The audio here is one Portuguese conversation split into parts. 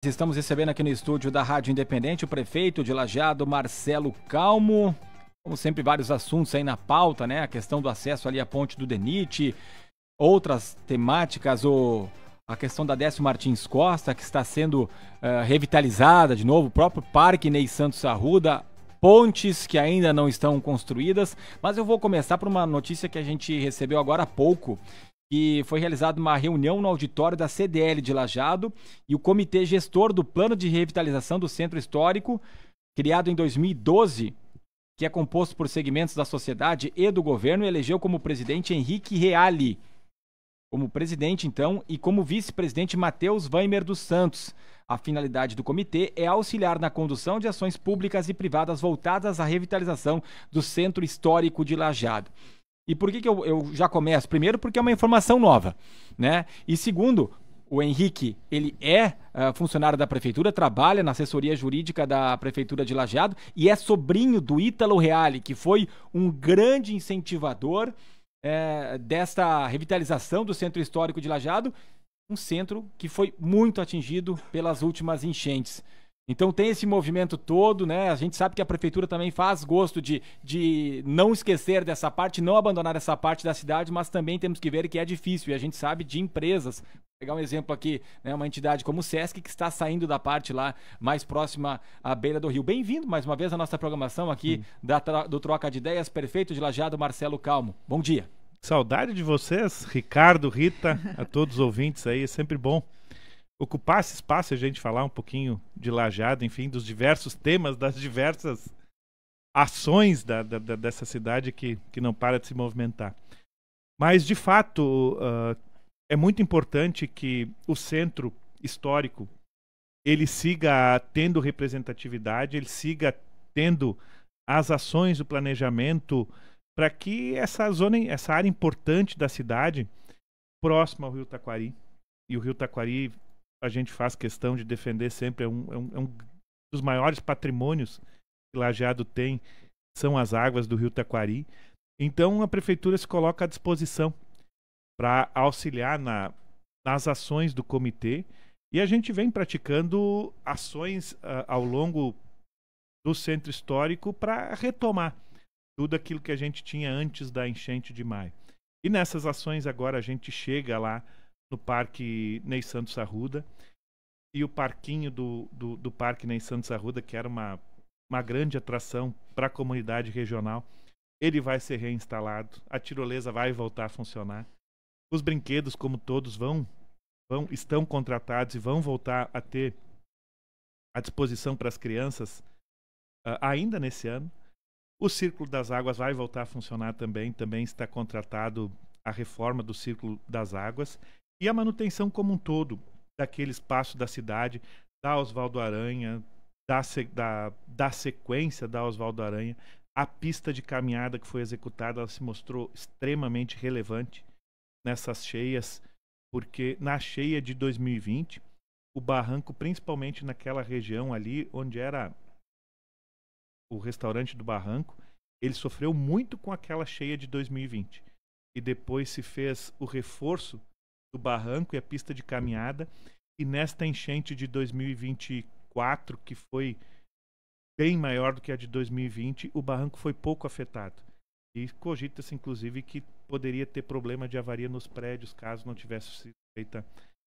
Estamos recebendo aqui no estúdio da Rádio Independente o prefeito de Lajeado, Marcelo Calmo. Como sempre, vários assuntos aí na pauta, né? A questão do acesso ali à ponte do DENIT, outras temáticas, a questão da Décio Martins Costa, que está sendo revitalizada de novo, o próprio Parque Ney Santos Arruda, pontes que ainda não estão construídas. Mas eu vou começar por uma notícia que a gente recebeu agora há pouco, que foi realizada uma reunião no auditório da CDL de Lajeado e o comitê gestor do plano de revitalização do centro histórico, criado em 2012, que é composto por segmentos da sociedade e do governo, elegeu como presidente Henrique Reale, como presidente então, e como vice-presidente Matheus Weimer dos Santos. A finalidade do comitê é auxiliar na condução de ações públicas e privadas voltadas à revitalização do centro histórico de Lajeado. E por que eu já começo? Primeiro, porque é uma informação nova, né? E segundo, o Henrique, ele é funcionário da prefeitura, trabalha na assessoria jurídica da prefeitura de Lajeado e é sobrinho do Ítalo Reale, que foi um grande incentivador desta revitalização do centro histórico de Lajeado, um centro que foi muito atingido pelas últimas enchentes. Então tem esse movimento todo, né? A gente sabe que a prefeitura também faz gosto de não esquecer dessa parte, não abandonar essa parte da cidade, mas também temos que ver que é difícil. E a gente sabe de empresas, vou pegar um exemplo aqui, né? Uma entidade como o Sesc, que está saindo da parte lá mais próxima à beira do rio. Bem-vindo mais uma vez à nossa programação aqui do Troca de Ideias, prefeito de Lajeado, Marcelo Calmo. Bom dia. Saudade de vocês, Ricardo, Rita, a todos os ouvintes aí, é sempre bom ocupar esse espaço e a gente falar um pouquinho de Lajeado, enfim, dos diversos temas, das diversas ações dessa cidade que não para de se movimentar. Mas, de fato, é muito importante que o centro histórico ele siga tendo representatividade, ele siga tendo as ações do planejamento para que essa área importante da cidade, próxima ao Rio Taquari, e o Rio Taquari a gente faz questão de defender sempre, é um dos maiores patrimônios que Lajeado tem, são as águas do Rio Taquari. Então a prefeitura se coloca à disposição para auxiliar nas ações do comitê, e a gente vem praticando ações ao longo do centro histórico para retomar tudo aquilo que a gente tinha antes da enchente de maio. E nessas ações agora a gente chega lá no Parque Ney Santos Arruda, e o parquinho do Parque Ney Santos Arruda, que era uma grande atração para a comunidade regional, ele vai ser reinstalado, a tirolesa vai voltar a funcionar, os brinquedos, como todos, estão contratados e vão voltar a ter à disposição para as crianças ainda nesse ano. O Círculo das Águas vai voltar a funcionar também está contratado a reforma do Círculo das Águas e a manutenção como um todo daquele espaço da cidade, da Oswaldo Aranha, da sequência da Oswaldo Aranha. A pista de caminhada que foi executada, ela se mostrou extremamente relevante nessas cheias, porque na cheia de 2020, o barranco, principalmente naquela região ali, onde era o restaurante do Barranco, ele sofreu muito com aquela cheia de 2020. E depois se fez o reforço do barranco e a pista de caminhada, e nesta enchente de 2024, que foi bem maior do que a de 2020, o barranco foi pouco afetado. E cogita-se, inclusive, que poderia ter problema de avaria nos prédios caso não tivesse sido feita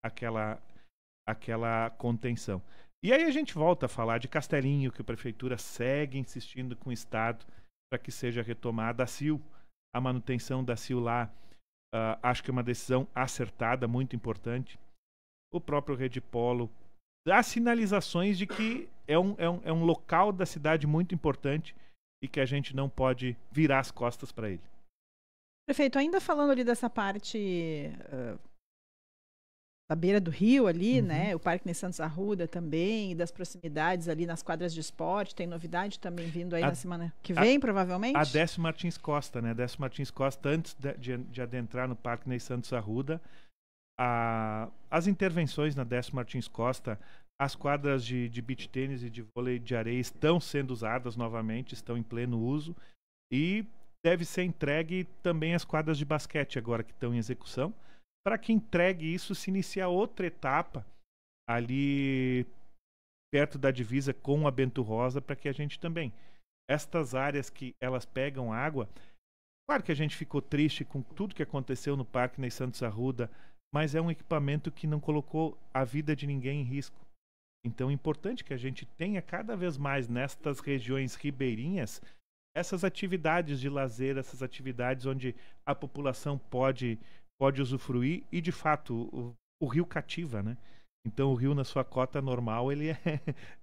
aquela contenção. E aí a gente volta a falar de Castelinho, que a prefeitura segue insistindo com o Estado para que seja retomada. A manutenção da CIL lá, acho que é uma decisão acertada, muito importante. O próprio Rede Polo dá sinalizações de que é um local da cidade muito importante e que a gente não pode virar as costas para ele. Prefeito, ainda falando ali dessa parte da beira do rio ali, né? O Parque Ney Santos Arruda também, e das proximidades ali nas quadras de esporte. Tem novidade também vindo aí na semana que vem, provavelmente? A Décio Martins Costa, né? Décio Martins Costa, antes de adentrar no Parque Ney Santos Arruda, as intervenções na Décio Martins Costa, as quadras de beach tênis e de vôlei de areia estão sendo usadas novamente, estão em pleno uso, e deve ser entregue também as quadras de basquete agora que estão em execução, para que entregue isso, se iniciar outra etapa ali perto da divisa com a Bento Rosa, para que a gente também, estas áreas que elas pegam água, claro que a gente ficou triste com tudo que aconteceu no Parque Ney Santos Arruda, mas é um equipamento que não colocou a vida de ninguém em risco. Então é importante que a gente tenha cada vez mais nestas regiões ribeirinhas essas atividades de lazer, essas atividades onde a população pode usufruir e, de fato, o rio cativa, né? Então o rio, na sua cota normal, ele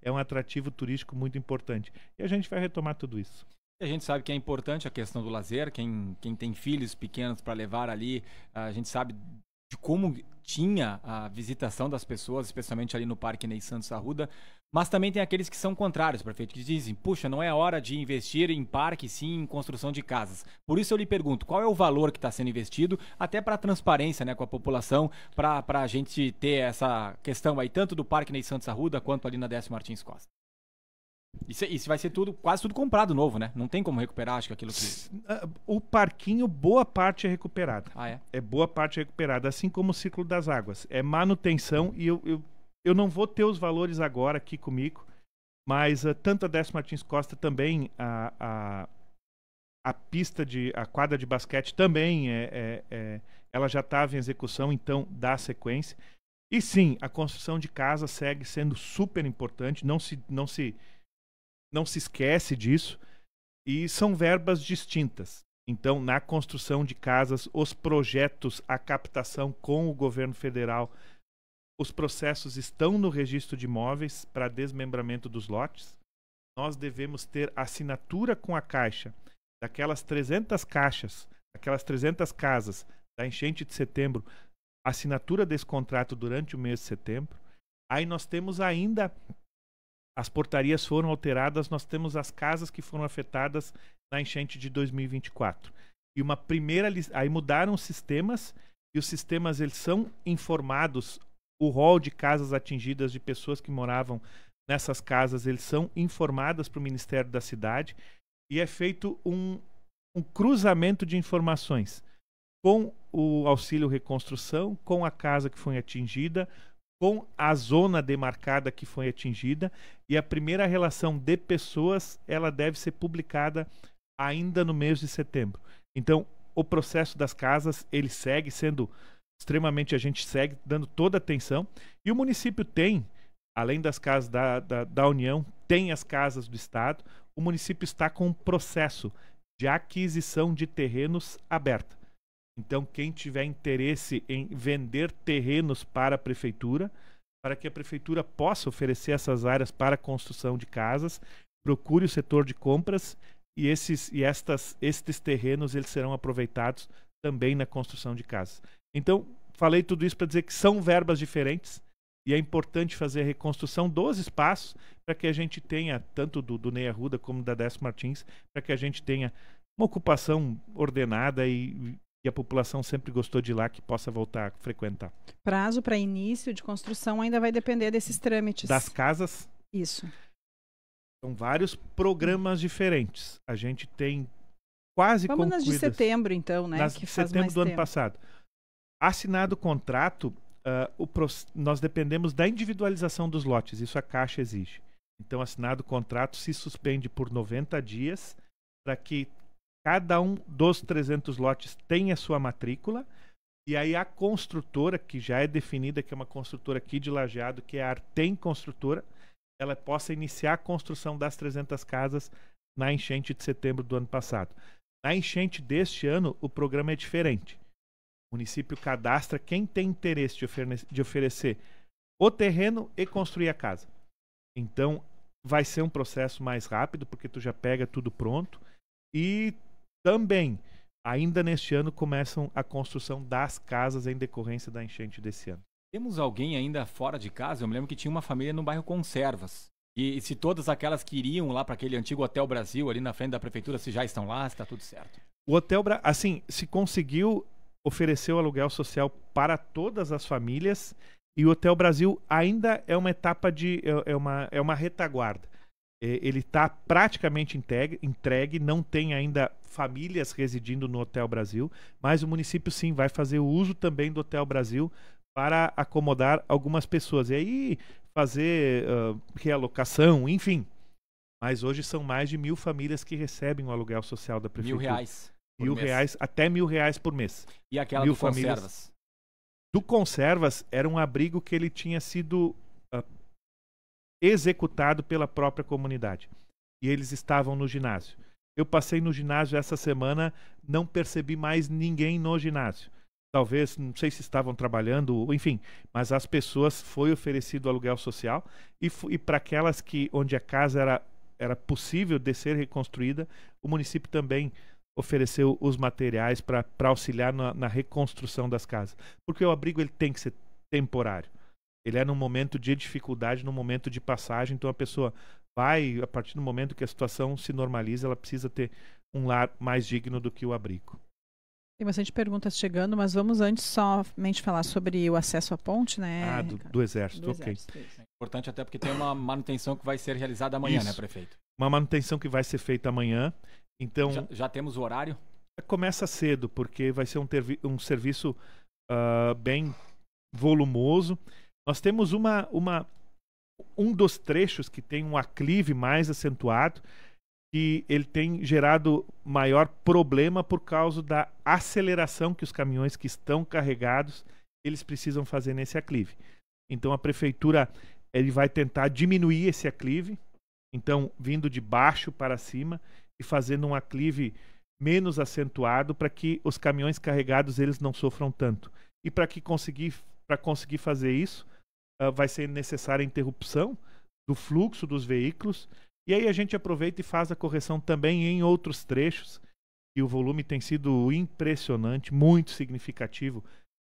é um atrativo turístico muito importante. E a gente vai retomar tudo isso. A gente sabe que é importante a questão do lazer, quem tem filhos pequenos para levar ali, a gente sabe de como tinha a visitação das pessoas, especialmente ali no Parque Ney Santos Arruda, mas também tem aqueles que são contrários, prefeito, que dizem, puxa, não é hora de investir em parque, sim em construção de casas. Por isso eu lhe pergunto, qual é o valor que está sendo investido, até para a transparência, né, com a população, para a gente ter essa questão aí, tanto do Parque Ney Santos Arruda, quanto ali na Décio Martins Costa. Isso vai ser quase tudo comprado novo, né? Não tem como recuperar, acho que aquilo que... O parquinho, boa parte é recuperada. Ah, é? É boa parte recuperada, assim como o ciclo das águas. É manutenção e eu não vou ter os valores agora aqui comigo, mas tanto a Décio Martins Costa também, a pista a quadra de basquete também, ela já estava em execução, então dá sequência. E sim, a construção de casa segue sendo super importante, não se esquece disso, e são verbas distintas. Então, na construção de casas, os projetos, a captação com o governo federal, os processos estão no registro de imóveis para desmembramento dos lotes. Nós devemos ter assinatura com a Caixa daquelas 300 caixas, aquelas 300 casas da enchente de setembro, assinatura desse contrato durante o mês de setembro. Aí nós temos ainda... As portarias foram alteradas, nós temos as casas que foram afetadas na enchente de 2024. E uma primeira... Aí mudaram os sistemas, e os sistemas eles são informados, o rol de casas atingidas de pessoas que moravam nessas casas, eles são informadas para o Ministério da Cidade, e é feito um cruzamento de informações com o auxílio reconstrução, com a casa que foi atingida, com a zona demarcada que foi atingida, e a primeira relação de pessoas ela deve ser publicada ainda no mês de setembro. Então, o processo das casas ele segue sendo extremamente, a gente segue dando toda a atenção, e o município tem, além das casas da União, tem as casas do Estado. O município está com um processo de aquisição de terrenos aberto. Então, quem tiver interesse em vender terrenos para a prefeitura, para que a prefeitura possa oferecer essas áreas para a construção de casas, procure o setor de compras e estes terrenos eles serão aproveitados também na construção de casas. Então, falei tudo isso para dizer que são verbas diferentes e é importante fazer a reconstrução dos espaços para que a gente tenha, tanto do Ney Arruda como da Décio Martins, para que a gente tenha uma ocupação ordenada e a população sempre gostou de ir lá, que possa voltar a frequentar. Prazo para início de construção ainda vai depender desses trâmites. Das casas? Isso. São vários programas diferentes. A gente tem quase concluídas... Vamos nas de setembro, então, né? Nas que de faz setembro mais do ano tempo. passado. Assinado o contrato, nós dependemos da individualização dos lotes. Isso a Caixa exige. Então, assinado o contrato, se suspende por 90 dias para que cada um dos 300 lotes tem a sua matrícula, e aí a construtora, que já é definida, que é uma construtora aqui de Lajeado, que é a Artem Construtora, ela possa iniciar a construção das 300 casas na enchente de setembro do ano passado. Na enchente deste ano, o programa é diferente. O município cadastra quem tem interesse de oferecer o terreno e construir a casa. Então, vai ser um processo mais rápido, porque tu já pega tudo pronto, e também, ainda neste ano, começam a construção das casas em decorrência da enchente desse ano. Temos alguém ainda fora de casa? Eu me lembro que tinha uma família no bairro Conservas. E se todas aquelas que iriam lá para aquele antigo Hotel Brasil, ali na frente da prefeitura, se já estão lá, se está tudo certo? O Hotel Brasil, assim, se conseguiu oferecer o aluguel social para todas as famílias, e o Hotel Brasil ainda é uma etapa é uma retaguarda. Ele está praticamente entregue, não tem ainda famílias residindo no Hotel Brasil, mas o município sim vai fazer o uso também do Hotel Brasil para acomodar algumas pessoas. E aí, fazer realocação, enfim. Mas hoje são mais de 1.000 famílias que recebem o aluguel social da prefeitura. R$1.000 por mês. R$1.000, até R$1.000 por mês. E aquela 1.000 do famílias. Conservas? Do Conservas era um abrigo que ele tinha sido executado pela própria comunidade. E eles estavam no ginásio. Eu passei no ginásio essa semana, não percebi mais ninguém no ginásio. Talvez, não sei se estavam trabalhando, enfim, mas as pessoas, foi oferecido aluguel social e para aquelas onde a casa era possível de ser reconstruída, o município também ofereceu os materiais para auxiliar na reconstrução das casas. Porque o abrigo ele tem que ser temporário. Ele é num momento de dificuldade, num momento de passagem, então a pessoa vai, a partir do momento que a situação se normaliza, ela precisa ter um lar mais digno do que o abrigo. Tem bastante perguntas chegando, mas vamos antes somente falar sobre o acesso à ponte, né? Do Exército, ok. É importante até porque tem uma manutenção que vai ser realizada amanhã, né, prefeito? Uma manutenção que vai ser feita amanhã. Então, já temos o horário? Começa cedo, porque vai ser um serviço bem volumoso. Nós temos um dos trechos que tem um aclive mais acentuado, que ele tem gerado maior problema por causa da aceleração que os caminhões que estão carregados, eles precisam fazer nesse aclive. Então a prefeitura ele vai tentar diminuir esse aclive, então vindo de baixo para cima e fazendo um aclive menos acentuado para que os caminhões carregados eles não sofram tanto. E para conseguir fazer isso, vai ser necessária a interrupção do fluxo dos veículos. E aí a gente aproveita e faz a correção também em outros trechos, e o volume tem sido impressionante, muito significativo,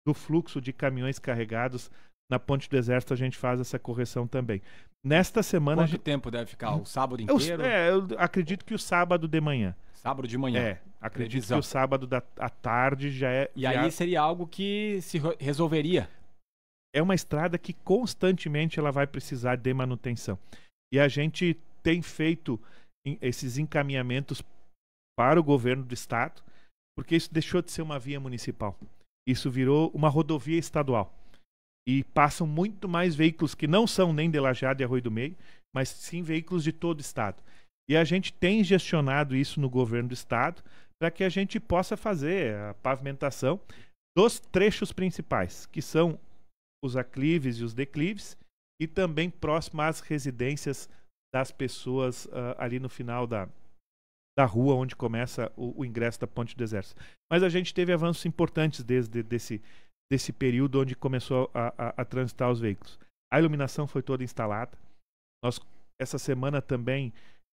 do fluxo de caminhões carregados. Na Ponte do Exército a gente faz essa correção também. Nesta semana... Quanto tempo deve ficar? O sábado inteiro? Eu acredito que o sábado de manhã. Sábado de manhã? Acredito que o sábado à tarde já é... E aí seria algo que se resolveria? É uma estrada que constantemente ela vai precisar de manutenção. E a gente tem feito esses encaminhamentos para o governo do estado, porque isso deixou de ser uma via municipal. Isso virou uma rodovia estadual. E passam muito mais veículos que não são nem de Lajeado e Arroio do Meio, mas sim veículos de todo o estado. E a gente tem gestionado isso no governo do estado para que a gente possa fazer a pavimentação dos trechos principais, que são os aclives e os declives, e também próximo às residências das pessoas ali no final da rua onde começa o ingresso da Ponte do Exército. Mas a gente teve avanços importantes desde desse período onde começou a transitar os veículos. A iluminação foi toda instalada. Essa semana também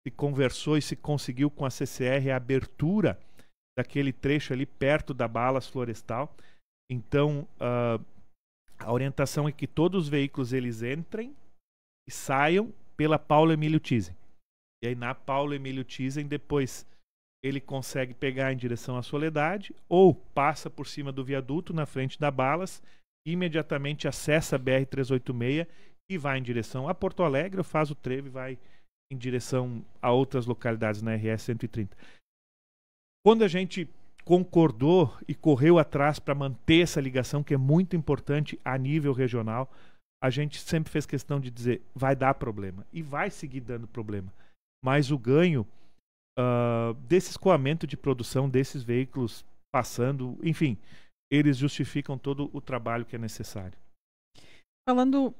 se conversou e se conseguiu com a CCR a abertura daquele trecho ali perto da Balas Florestal. Então, a orientação é que todos os veículos eles entrem e saiam pela Paulo Emílio Thyssen. E aí na Paulo Emílio Thyssen depois ele consegue pegar em direção à Soledade ou passa por cima do viaduto na frente da Balas e imediatamente acessa a BR-386 e vai em direção a Porto Alegre ou faz o trevo e vai em direção a outras localidades na RS-130. Quando a gente concordou e correu atrás para manter essa ligação, que é muito importante a nível regional, a gente sempre fez questão de dizer, vai dar problema, e vai seguir dando problema. Mas o ganho desse escoamento de produção, desses veículos passando, enfim, eles justificam todo o trabalho que é necessário. Falando,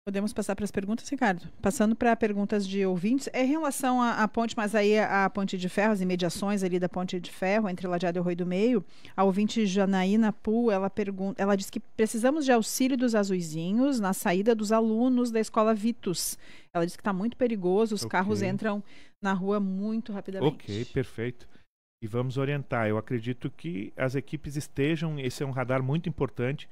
podemos passar para as perguntas, Ricardo? Passando para perguntas de ouvintes, é em relação à ponte, mas aí a Ponte de Ferro, as imediações ali da Ponte de Ferro, entre Lajeado e Arroio do Meio, a ouvinte Janaína Pu, ela diz que precisamos de auxílio dos azuizinhos na saída dos alunos da Escola Vitus. Ela diz que está muito perigoso, os carros entram na rua muito rapidamente. Ok, perfeito. E vamos orientar. Eu acredito que as equipes estejam, esse é um radar muito importante,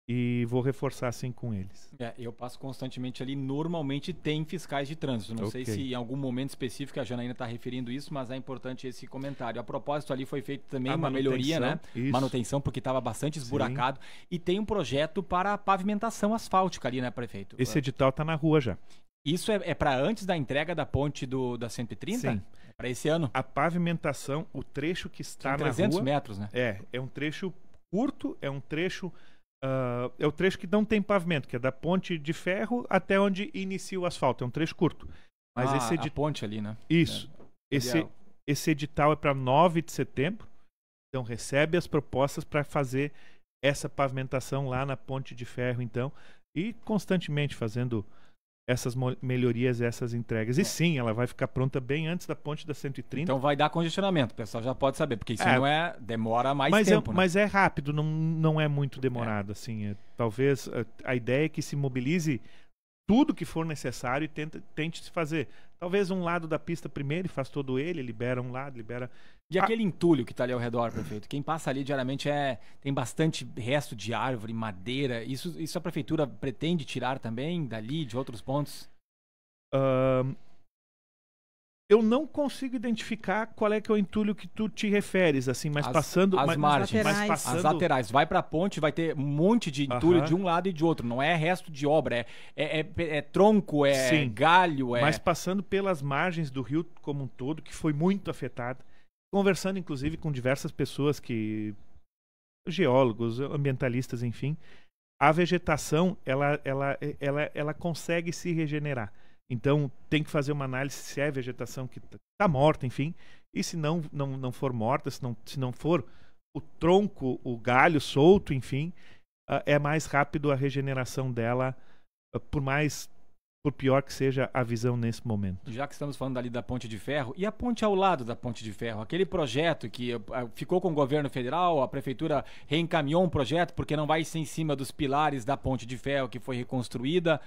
e vou reforçar assim com eles. Eu passo constantemente ali, normalmente tem fiscais de trânsito. Não sei se em algum momento específico a Janaína está referindo isso, mas é importante esse comentário. A propósito, ali foi feito também uma melhoria, né? Isso. Manutenção, porque estava bastante esburacado. Sim. E tem um projeto para a pavimentação asfáltica ali, né, prefeito? Esse edital está na rua já. Isso é para antes da entrega da ponte da 130? Sim. É para esse ano? A pavimentação, o trecho que está na rua... 300 metros, né? É um trecho curto, é um trecho É o trecho que não tem pavimento, que é da ponte de ferro até onde inicia o asfalto. É um trecho curto. Mas a ponte ali, né? Isso. Esse edital é para 9 de setembro. Então recebe as propostas para fazer essa pavimentação lá na ponte de ferro, então. E constantemente fazendo essas melhorias e essas entregas. E sim, ela vai ficar pronta bem antes da ponte da 130. Então vai dar congestionamento, o pessoal já pode saber, porque isso não demora mais tempo. Mas é rápido, não é muito demorado. Assim, talvez a ideia é que se mobilize tudo que for necessário e tente se fazer. Talvez um lado da pista primeiro e faz todo ele, libera um lado, libera... E aquele entulho que está ali ao redor, prefeito? Quem passa ali diariamente tem bastante resto de árvore, madeira. Isso a prefeitura pretende tirar também dali, de outros pontos? Eu não consigo identificar qual é que é o entulho que tu te referes, assim, mas passando... As margens, passando... as laterais. Vai pra ponte, vai ter um monte de entulho de um lado e de outro. Não é resto de obra, é tronco, Sim, galho. Mas passando pelas margens do rio como um todo, que foi muito afetada. Conversando, inclusive, com diversas pessoas geólogos, ambientalistas, enfim, a vegetação, ela consegue se regenerar. Então, tem que fazer uma análise se é vegetação que está morta, enfim, e se não for morta, se não for o tronco, o galho solto, enfim, é mais rápido a regeneração dela, por pior que seja a visão nesse momento. Já que estamos falando ali da Ponte de Ferro, e a ponte ao lado da Ponte de Ferro? Aquele projeto que ficou com o governo federal, a prefeitura reencaminhou um projeto porque não vai ser em cima dos pilares da Ponte de Ferro que foi reconstruída.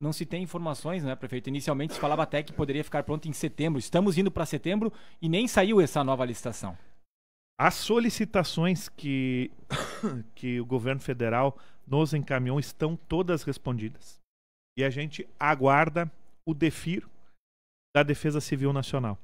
Não se tem informações, né, prefeito? Inicialmente se falava até que poderia ficar pronto em setembro. Estamos indo para setembro e nem saiu essa nova licitação. As solicitações que o governo federal nos encaminhou estão todas respondidas. E a gente aguarda o DEFIR da Defesa Civil Nacional.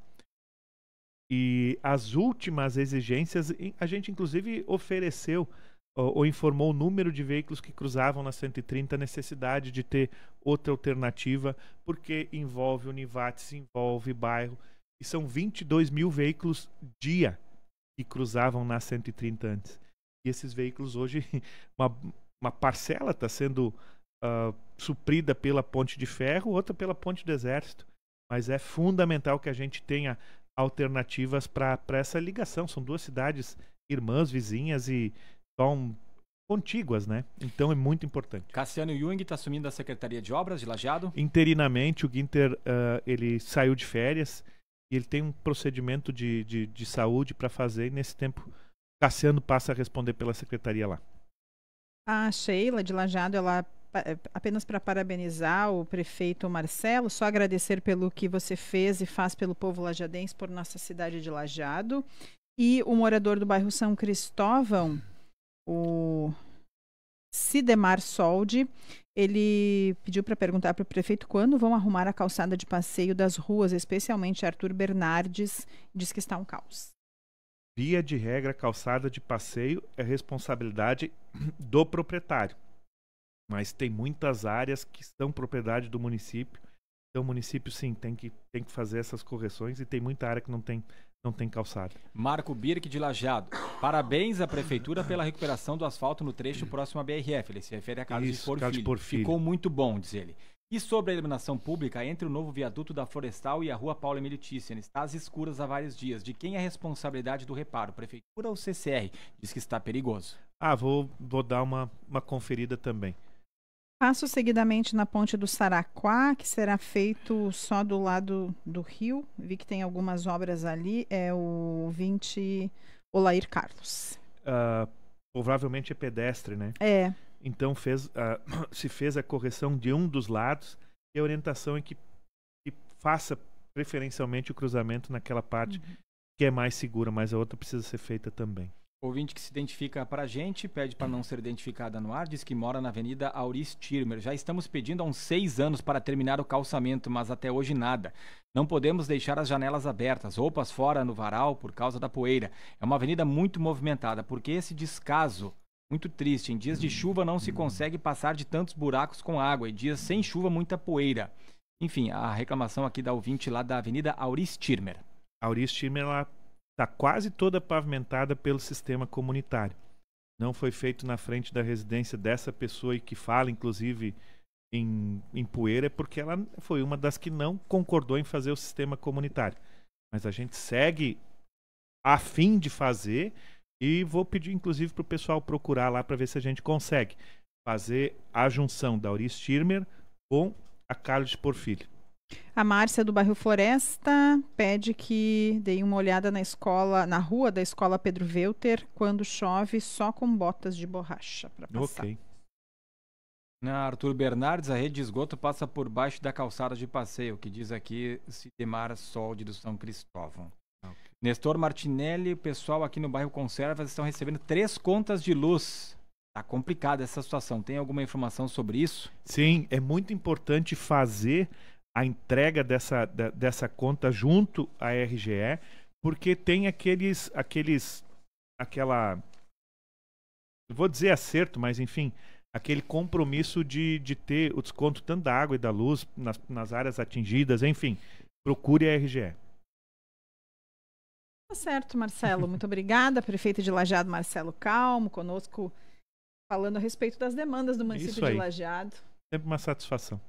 E as últimas exigências, a gente inclusive ofereceu ou informou o número de veículos que cruzavam na 130, a necessidade de ter outra alternativa, porque envolve Univates, envolve bairro, e são 22 mil veículos dia que cruzavam na 130 antes. E esses veículos hoje, uma parcela está sendo suprida pela Ponte de Ferro, outra pela Ponte do Exército. Mas é fundamental que a gente tenha alternativas para essa ligação. São duas cidades irmãs, vizinhas e são contíguas, né? Então é muito importante. Cassiano Jung está assumindo a Secretaria de Obras de Lajeado? Interinamente, o Guinter ele saiu de férias e ele tem um procedimento de saúde para fazer, e nesse tempo Cassiano passa a responder pela Secretaria lá. A Sheila de Lajeado, ela apenas para parabenizar o prefeito Marcelo, só agradecer pelo que você fez e faz pelo povo lajadense, por nossa cidade de Lajeado. E o morador do bairro São Cristóvão, o Sidemar Soldi, ele pediu para perguntar para o prefeito quando vão arrumar a calçada de passeio das ruas, especialmente Arthur Bernardes, diz que está um caos. Via de regra, calçada de passeio é responsabilidade do proprietário. Mas tem muitas áreas que são propriedade do município. Então o município, sim, tem que fazer essas correções, e tem muita área que não tem calçada. Marco Birk de Lajeado. Parabéns à prefeitura pela recuperação do asfalto no trecho próximo à BRF. Ele se refere a Carlos de Porfírio. Ficou muito bom, diz ele. E sobre a iluminação pública entre o novo viaduto da Florestal e a rua Paulo Emílio Thyssen? Está às escuras há vários dias. De quem é a responsabilidade do reparo? Prefeitura ou CCR? Diz que está perigoso. Vou dar uma conferida também. Passo seguidamente na ponte do Saraquá, que será feito só do lado do rio. Vi que tem algumas obras ali. É o 20 Olair Carlos. Provavelmente é pedestre, né? É. Então se fez a correção de um dos lados, e a orientação é que faça preferencialmente o cruzamento naquela parte que é mais segura, mas a outra precisa ser feita também. Ouvinte que se identifica para a gente, pede para não ser identificada no ar, diz que mora na Avenida Auris Tirmer. Já estamos pedindo há uns 6 anos para terminar o calçamento, mas até hoje nada. Não podemos deixar as janelas abertas, roupas fora no varal por causa da poeira. É uma avenida muito movimentada, porque esse descaso, muito triste, em dias de chuva não se consegue passar de tantos buracos com água, e dias sem chuva, muita poeira. Enfim, a reclamação aqui da ouvinte lá da Avenida Auris Tirmer. A Auris Tirmer, ela está quase toda pavimentada pelo sistema comunitário, não foi feito na frente da residência dessa pessoa e que fala, inclusive, em Poeira, é porque ela foi uma das que não concordou em fazer o sistema comunitário. Mas a gente segue a fim de fazer e vou pedir, inclusive, para o pessoal procurar lá para ver se a gente consegue fazer a junção da Auris Schirmer com a Carlos de Porfírio. A Márcia do bairro Floresta pede que dê uma olhada na escola, na rua da escola Pedro Welter, quando chove, só com botas de borracha para passar. Ok. Na Arthur Bernardes, a rede de esgoto passa por baixo da calçada de passeio, que diz aqui Sidemar Solde do São Cristóvão. Ok. Nestor Martinelli, o pessoal aqui no bairro Conservas estão recebendo 3 contas de luz. Tá complicada essa situação. Tem alguma informação sobre isso? Sim, é muito importante fazer a entrega dessa conta junto à RGE, porque tem aquela, eu vou dizer acerto, mas enfim, aquele compromisso de ter o desconto tanto da água e da luz nas áreas atingidas, enfim, procure a RGE. Tá certo, Marcelo. Muito obrigada. Prefeito de Lajeado, Marcelo Calmo, conosco falando a respeito das demandas do município Isso de aí. Lajeado. Sempre uma satisfação.